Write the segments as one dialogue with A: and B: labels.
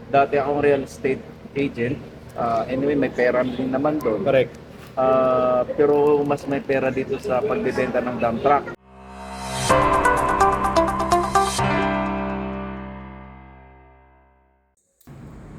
A: dati akong real estate agent. Anyway, may pera din naman doon.
B: Correct.
A: Pero mas may pera dito sa pagbebenta ng dump truck.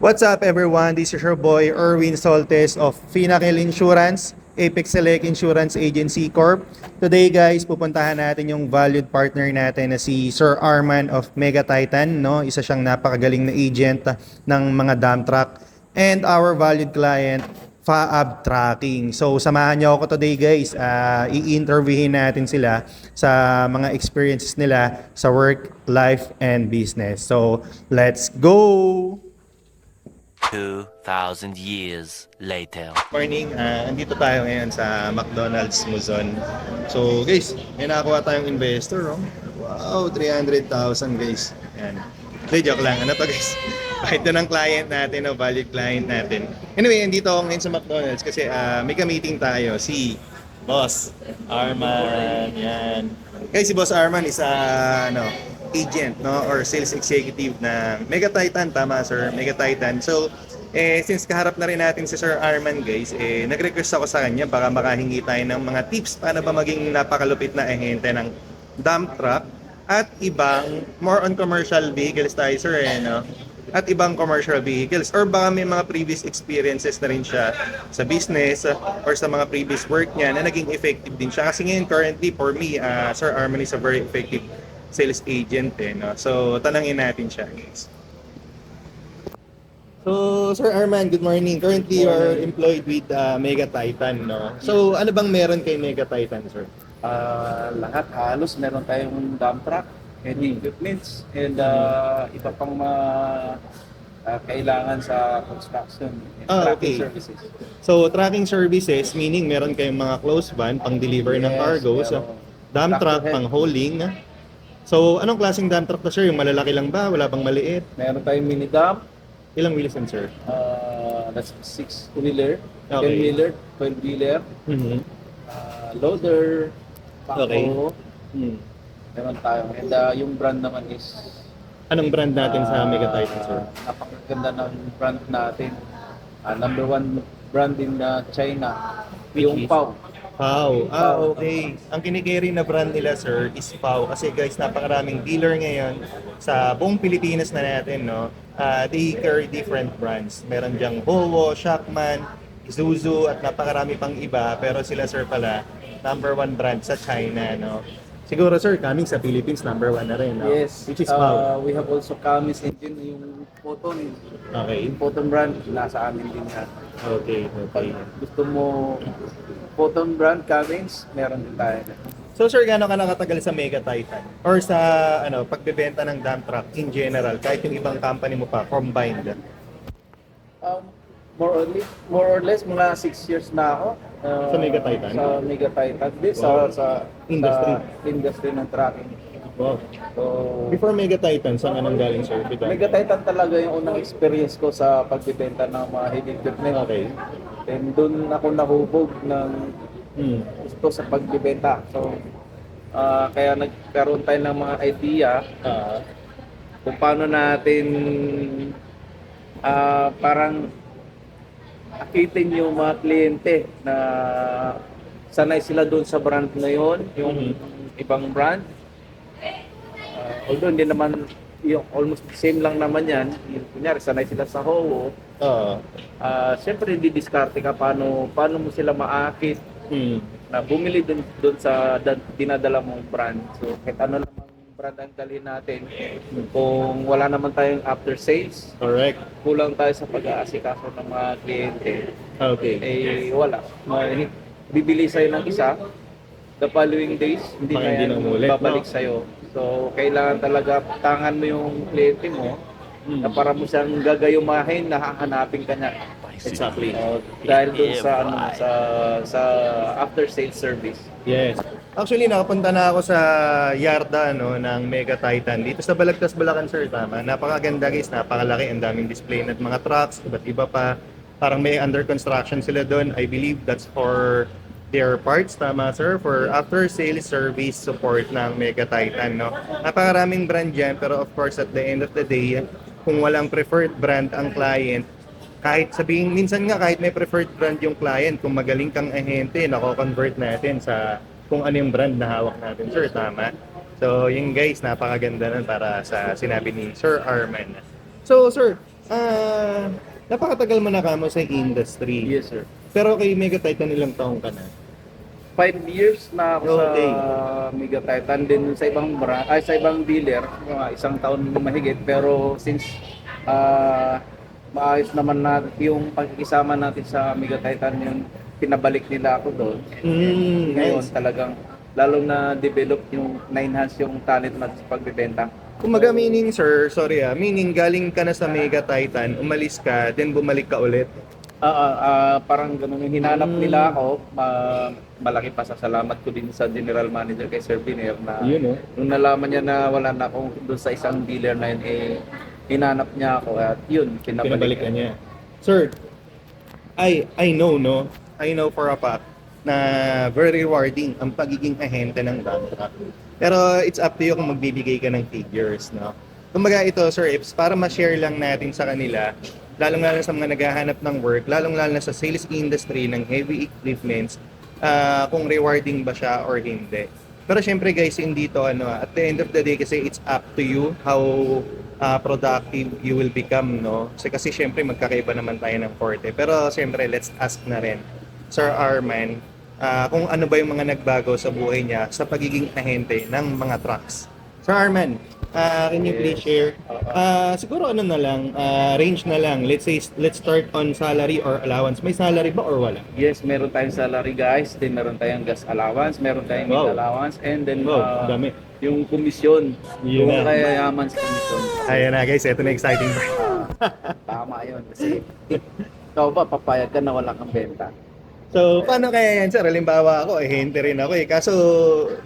B: What's up everyone? This is your boy Erwin Soltes of Finakel Insurance, Apex Select Insurance Agency Corp. Today guys, pupuntahan natin yung valued partner natin na si Sir Arman of Mega Titan, no? Isa siyang napakagaling na agent ng mga dump truck, and our valued client Faab Tracking. So samahan niyo ako today guys. I-interviewin natin sila sa mga experiences nila sa work, life, and business. So let's go!
C: 2,000 years later.
B: Morning, andito tayo ngayon sa McDonald's Luzon. So guys, may nakakuha tayong investor, oh. Wow, 300,000 guys. Yan. Hindi, joke lang. Ano to guys? Kahit na ng client natin, o valid client natin. Anyway, andito ako ngayon sa McDonald's kasi may ka-meeting tayo. Si Boss Arman. Yan. Guys, si Boss Arman is agent, no, or sales executive na Mega Titan, tama sir, Mega Titan. So since kaharap na rin natin si Sir Arman guys, nag-request ako sa kanya baka makahingi tayo ng mga tips paano ba maging napakalupit na ahente ng dump truck at ibang more on commercial vehicles tayo sir, no? At ibang commercial vehicles, or baka may mga previous experiences na rin siya sa business or sa mga previous work niya na naging effective din siya. Kasi ngayon currently for me, Sir Arman is a very effective sales agent, no? So tanangin natin siya guys. So Sir Arman, good morning. Currently you are employed with Mega Titan, no? So ano bang meron kay Mega Titan, sir?
A: Lahat halos meron tayong dump truck, heavy equipments, and iba pang kailangan sa construction and tracking
B: Okay.
A: services.
B: So tracking services, meaning meron kayong mga close van pang deliver ng cargos,
A: meron.
B: dump truck
A: Truck to head.
B: pang hauling. So anong klaseng dump truck to sir? Yung malalaki lang ba? Wala bang maliit?
A: Meron tayong mini dump,
B: Ilang wheels yan sir?
A: that's 6-wheeler,
B: Okay.
A: 10-wheeler, 12-wheeler,
B: Mhm.
A: loader,
B: Okay.
A: backhoe,
B: Hmm.
A: meron tayo. And yung brand naman is
B: Anong brand natin sa Mega Titan sir?
A: napakaganda ng brand natin. Number one brand in China, yung Pau.
B: Pau. Okay. Ang kinikerry na brand nila, sir, is Pau. Kasi guys, napakaraming dealer ngayon sa buong Pilipinas na natin, no? They carry different brands. Meron diyang Howo, Shackman, Isuzu, at napakarami pang iba. Pero sila, sir, pala, number one brand sa China, no? Siguro, sir, coming sa Philippines, number one na rin, no?
A: Yes,
B: Which is Pau.
A: we have also Camis engine, yung Photon.
B: Okay.
A: Yung Photon brand, nasa amin din yan.
B: Okay,
A: Pag
B: okay.
A: gusto mo Photon brand, Cummins, meron din tayo.
B: So sir, gaano ka nakatagal sa Mega Titan? Or sa pagbebenta ng dump truck in general, kahit yung ibang company mo pa, combined?
A: More or less, mga 6 years na ako.
B: Sa Mega Titan?
A: Sa Mega Titan. Di,
B: Wow.
A: sa
B: Industry.
A: Sa industry ng trucking.
B: Wow.
A: So,
B: Before Mega Titan, saan ka nang galing sir?
A: Mega Titan talaga yung unang experience ko sa pagbibenta ng mga heavy equipment.
B: Okay.
A: And doon ako nahubog ng
B: Hmm.
A: gusto sa pagbibenta. So, kaya nagkaroon tayo ng mga idea kung paano natin parang akitin yung mga kliyente na sanay sila doon sa brand na yon, yung ibang brand. Although hindi naman yung almost the same lang naman yan. Kunyari, sanay sila sa Howo. Siyempre, hindi diskarte ka paano mo sila maakit na bumili doon sa dinadala mong brand. So, kahit ano namang brand ang dalhin natin, kung wala naman tayong after sales,
B: Correct.
A: kulang tayo sa pag-aasikaso ng mga kliyente,
B: Okay.
A: wala. Bibili sa'yo ng isa, the following days, hindi
B: Baka
A: na
B: hindi
A: yan
B: na umulit,
A: babalik
B: no?
A: sa'yo. So, kailangan talaga tangan mo yung kliyente mo na para mo siyang gagayumahin, nahahanapin ka niya.
B: Exactly.
A: Dahil dun sa sa after sales service.
B: Yes. Actually, nakapunta na ako sa yarda ng Mega Titan. Dito sa Balagtas, Bulacan, sir, tama. Napakaganda guys, napakalaki. Ang daming display ng mga trucks, iba't iba pa. Parang may under construction sila doon. I believe that's for their parts, tama sir, for after sales service support ng Mega Titan, no? Napakaraming brand dyan, pero of course at the end of the day, kung walang preferred brand ang client, kahit sabihin, minsan nga kahit may preferred brand yung client, kung magaling kang ahente, nako-convert natin sa kung ano yung brand na hawak natin, sir, tama? So, yun guys, napakaganda nun para sa sinabi ni Sir Arman. So, sir, napakatagal mo na kamo sa industry.
A: Yes, sir.
B: Pero kay Mega Titan ilang taong ka na?
A: 5 years na ako
B: Okay.
A: sa Mega Titan din sa ibang sa ibang dealer, mga isang taon mahigit, pero since maayos naman na yung pagkikisama natin sa Mega Titan, yung pinabalik nila ako doon. Ngayon
B: Nice.
A: talagang lalong na develop yung na-enhance yung talent natin sa pagbebenta.
B: Kumaga meaning, sir, sorry meaning galing ka na sa Mega Titan, umalis ka, then bumalik ka ulit.
A: Parang ganun yung hinanap nila ako. Malaki pasasalamat ko din sa general manager kay Sir Biner na
B: Yun,
A: nung nalaman niya na wala na akong doon sa isang dealer na yun, hinanap niya ako at yun,
B: Pinabalik ka niya. Sir, I know, no? I know for a fact na very rewarding ang pagiging ahente ng dump truck. Pero it's up to you kung magbibigay ka ng figures, no? Kumbaga ito, Sir Ips, para ma-share lang natin sa kanila, lalong-lalo sa mga naghahanap ng work, lalong-lalo na sa sales industry ng heavy equipments, kung rewarding ba siya or hindi. Pero syempre guys, hindi to at the end of the day kasi it's up to you how productive you will become, no? Kasi syempre magkakaiba naman tayo ng forte. Pero syempre, let's ask na rin, Sir Arman, kung ano ba yung mga nagbago sa buhay niya sa pagiging ahente ng mga trucks. Sir Arman, can you please share? Siguro ano na lang, range na lang. Let's say, let's start on salary or allowance. May salary ba or wala?
A: Yes, meron tayong salary guys, then meron tayong gas allowance, meron tayong meat
B: Wow.
A: allowance, and then
B: Wow, dami.
A: yung komisyon,
B: Yun
A: yung
B: na.
A: kayayaman sa komisyon.
B: Ayan na guys, ito na exciting part.
A: Tama yun, kasi ikaw ba, papayag ka na wala kang benta?
B: So, paano kaya yan, sir? Halimbawa ako, ahente rin ako Kaso,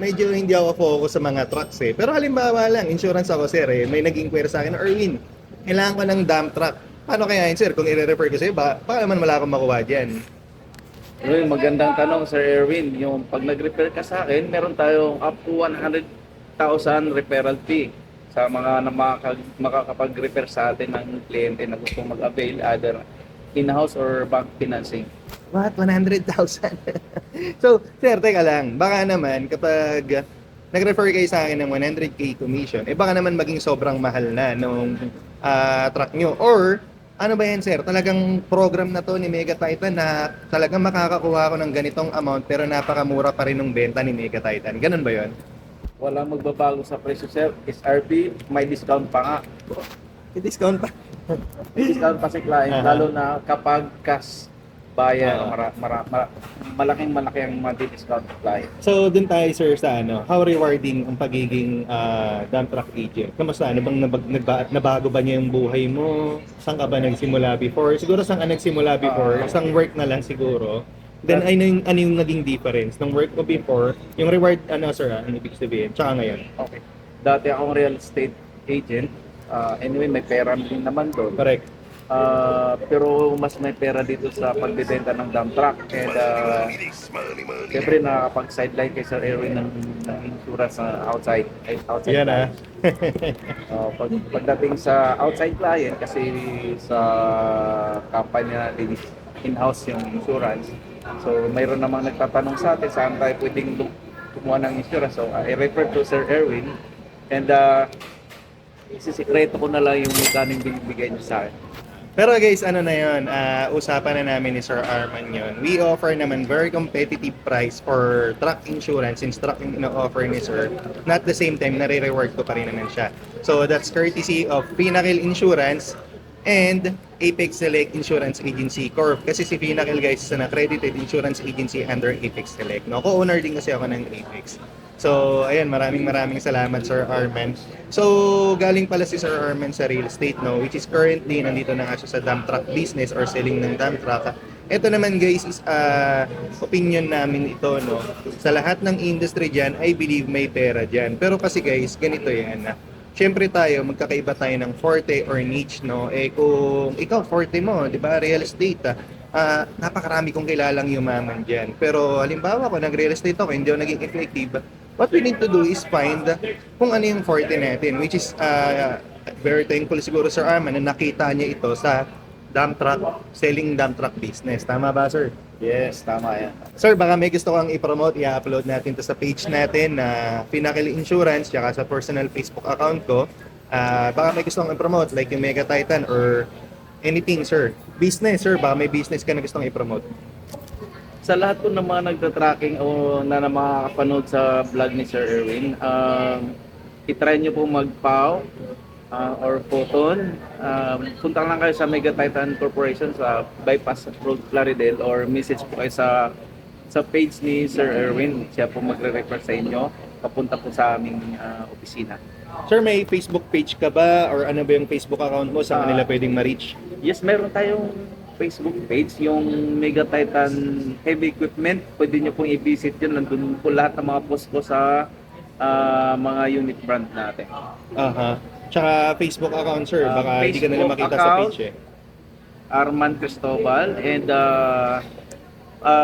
B: medyo hindi ako focus sa mga trucks Pero halimbawa lang, insurance ako, sir May nag-inquire sa akin, Erwin, kailangan ko ng dump truck. Paano kaya yan, sir? Kung i-refer ko sa'yo, baka naman wala akong makuha dyan.
A: Yun, magandang tanong, Sir Erwin. Yung pag nag-refer ka sa akin, meron tayong up to 100,000 referral fee sa mga na makakapag-refer sa atin ng kliyente na gusto mag-avail either in-house or bank financing.
B: What? 100,000? So, sir, teka lang. Baka naman, kapag nag-refer kayo sa akin ng 100k commission, baka naman maging sobrang mahal na nung truck nyo. Or, ano ba yan, sir? Talagang program na to ni Mega Titan na talagang makakakuha ko ng ganitong amount pero napakamura pa rin ng benta ni Mega Titan. Ganun ba yon?
A: Walang magbabago sa presyo, sir. SRP, may discount pa nga.
B: I-discount pa.
A: May discount pa si client,
B: Aha.
A: lalo na kapag cash bayan,
B: Oo.
A: malaking-malaki ang mati-discount sa client.
B: So, dun tayo, sir, sa how rewarding ang pagiging dump truck agent? Kamusta? Ano bang nabago ba niya yung buhay mo? Saan ka ba nagsimula before? Siguro saan ka nagsimula before? Isang work na lang siguro. Then, ano yung naging difference ng work mo before? Yung reward, sir, ano ibig sabihin? Tsaka ngayon.
A: Okay. Dati akong real estate agent. Anyway, may pera din naman doon.
B: Correct.
A: Pero mas may pera dito sa pagbebenta ng dump truck. And siyempre nakakapag-sideline kay Sir Erwin ng insurance sa outside
B: Yan
A: client. Pagdating sa outside client, kasi sa company natin is in-house yung insurance. So mayroon namang nagtatanong sa atin saan tayo pwedeng kumuha ng insurance. So I refer to Sir Erwin and isisikreto ko na lang yung magkano yung binibigay niya sa akin.
B: Pero guys, ano na yun, usapan na namin ni Sir Arman yun. We offer naman very competitive price for truck insurance since truck yung ino-offer ni Sir. Not the same time, nare-reward ko pa rin naman siya. So that's courtesy of Pinnacle Insurance and Apex Select Insurance Agency Corp. Kasi si Pinnacle guys is an accredited insurance agency under Apex Select. No? Co-owner din kasi ako ng Apex. So, ayan, maraming salamat Sir Arman. So, galing pala si Sir Arman sa real estate, no, which is currently nandito na nga siya sa dump truck business or selling ng dump truck. Ito naman guys is opinion namin ito, no. Sa lahat ng industry diyan, I believe may pera diyan. Pero kasi guys, ganito 'yan. Siyempre tayo, magkakaiba tayo ng forte or niche, no. Kung ikaw forte mo, 'di ba, real estate, napakarami kong kilalang yumaman diyan. Pero halimbawa ko nag-real estate ako, hindi ako naging effective. What we need to do is find kung ano yung forte natin, which is very thankful siguro Sir Arman na nakita niya ito sa dump truck, selling dump truck business. Tama ba, sir?
A: Yes, tama yan.
B: Sir, baka may gusto kang i-promote, i-upload natin to sa page natin na Pinnacle Insurance, tsaka sa personal Facebook account ko. Baka may gusto kang i-promote, like yung Mega Titan or anything, sir. Business, sir, baka may business ka na gusto kang i-promote.
A: Sa lahat po ng mga nagta-tracking o na makakapanood sa vlog ni Sir Erwin, itry nyo po mag-POW or Photon. Punta lang kayo sa Mega Titan Corporation sa Bypass Road Plaridel or message po kayo sa page ni Sir Erwin. Siya po magre-refer sa inyo. Papunta po sa aming opisina.
B: Sir, may Facebook page ka ba? Or ano ba yung Facebook account mo? Saan nila pwedeng ma-reach?
A: Yes, meron tayong Facebook page, yung Mega Titan Heavy Equipment. Pwede nyo pong i-visit yun. Nandun po lahat ng mga post ko sa mga unit brand natin.
B: Aha. Tsaka Facebook account, sir. Baka hindi ka nila
A: Facebook
B: makita sa
A: account,
B: page eh.
A: Arman Cristobal, and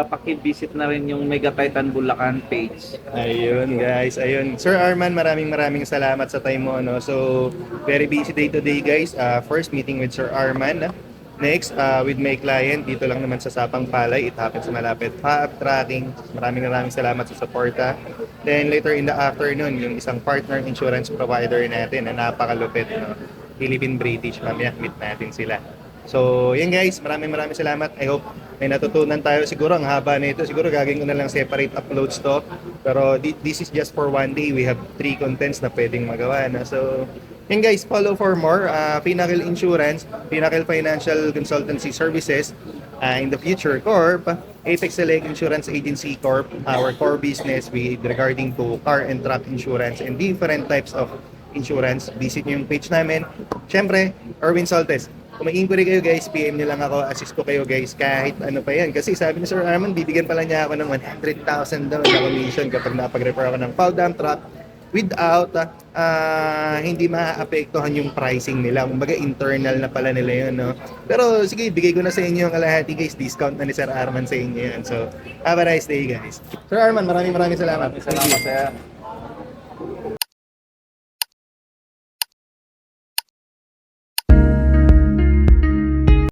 A: paki-visit na rin yung Mega Titan Bulacan page.
B: Ayun guys, ayun. Sir Arman, maraming salamat sa time mo. No? So, very busy day today guys. First meeting with Sir Arman. Next, with my client, dito lang naman sa Sapang Palay. It happens malapit. Paap Tracking. Maraming salamat sa suporta. Then later in the afternoon, yung isang partner insurance provider natin na napakalupit. No? Philippine-British. Mamaya meet natin sila. So, yun guys, maraming salamat. I hope may natutunan tayo. Siguro ang haba na ito. Siguro gagawin ko na lang separate uploads to. Pero this is just for one day. We have 3 contents na pwedeng magawa. No? So, yun guys, follow for more. Pinnacle Insurance, Pinnacle Financial Consultancy Services, in the future, Corp, Apex Select Insurance Agency Corp, our core business with regarding to car and truck insurance and different types of insurance. Visit nyo yung page namin. Siyempre, Erwin Saltes. Kung may inquiry kayo guys, PM nyo lang ako, assist ko kayo guys, kahit ano pa yan. Kasi sabi ni Sir Arman, bibigyan pala niya ako ng 100,000 daw na commission kapag napag-refer ako ng POW dump truck without hindi maapektuhan yung pricing nila. Kumbaga internal na pala nila yun, no? Pero sige, bigay ko na sa inyo yung kalahati guys. Discount na ni Sir Arman sa inyo yan. So, have a nice day guys. Sir Arman, maraming salamat.
A: Salamat, sir.